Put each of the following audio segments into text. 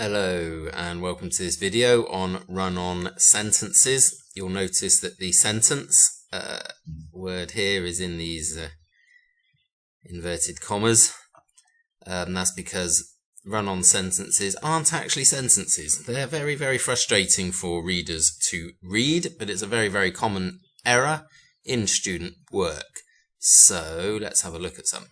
Hello and welcome to this video on run-on sentences. You'll notice that the sentence word here is in these inverted commas. That's because run-on sentences aren't actually sentences. They're very, very frustrating for readers to read, but it's a very, very common error in student work. So let's have a look at some.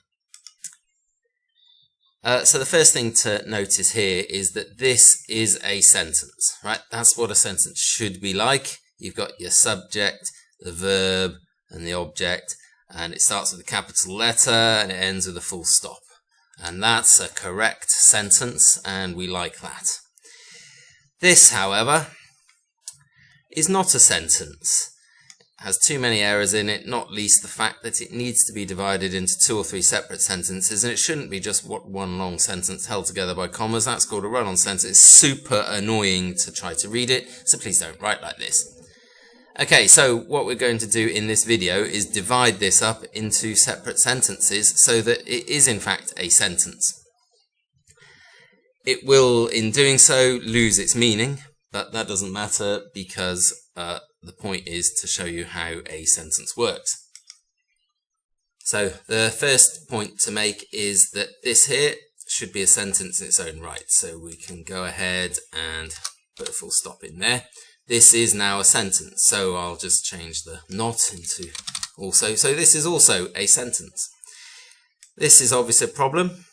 So the first thing to notice here is that this is a sentence, right? That's what a sentence should be like. You've got your subject, the verb, and the object, and it starts with a capital letter and it ends with a full stop. And that's a correct sentence, and we like that. This, however, is not a sentence. Has too many errors in it, not least the fact that it needs to be divided into 2 or 3 separate sentences, and it shouldn't be just one long sentence held together by commas. That's called a run-on sentence. It's super annoying to try to read it, so please don't write like this. Okay, so what we're going to do in this video is divide this up into separate sentences so that it is in fact a sentence. It will, in doing so, lose its meaning, but that doesn't matter because the point is to show you how a sentence works. So the first point to make is that this here should be a sentence in its own right. So we can go ahead and put a full stop in there. This is now a sentence. So I'll just change the not into also. So this is also a sentence. This is obviously a problem.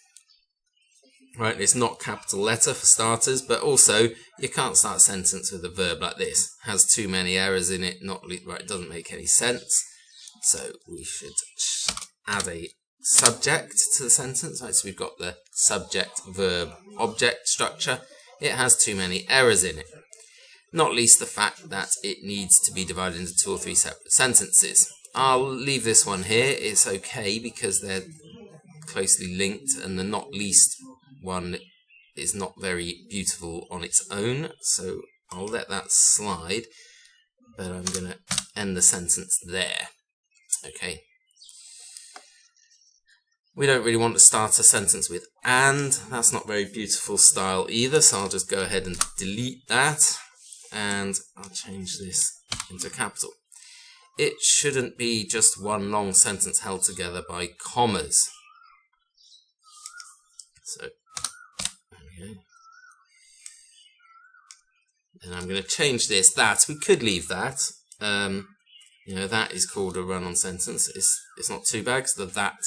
Right, it's not capital letter for starters, but also you can't start a sentence with a verb like this. It has too many errors in it, right, it doesn't make any sense. So we should add a subject to the sentence. Right, so we've got the subject, verb, object structure. It has too many errors in it. Not least the fact that it needs to be divided into 2 or 3 separate sentences. I'll leave this one here. It's okay because they're closely linked, and the not least one is not very beautiful on its own, so I'll let that slide, but I'm going to end the sentence there. Okay. We don't really want to start a sentence with and. That's not very beautiful style either, so I'll just go ahead and delete that, and I'll change this into capital. It shouldn't be just one long sentence held together by commas. So and I'm going to change this. That we could leave that. That is called a run-on sentence. It's not too bad because the that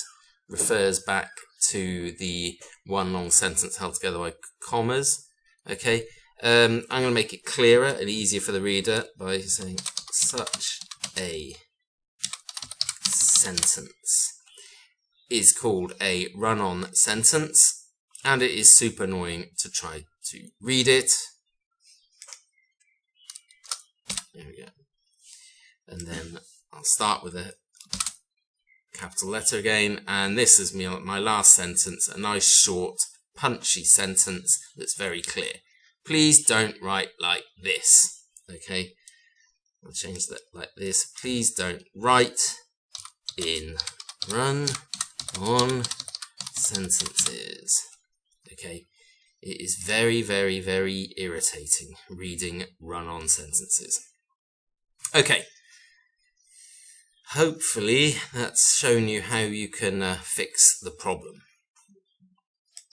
refers back to the one long sentence held together by commas. Okay. I'm going to make it clearer and easier for the reader by saying such a sentence is called a run-on sentence. And it is super annoying to try to read it. There we go. And then I'll start with a capital letter again. And this is my last sentence, a nice short, punchy sentence that's very clear. Please don't write like this. Okay? I'll change that like this. Please don't write in run-on sentences. Okay, it is very, very, very irritating reading run-on sentences. Okay, hopefully that's shown you how you can fix the problem.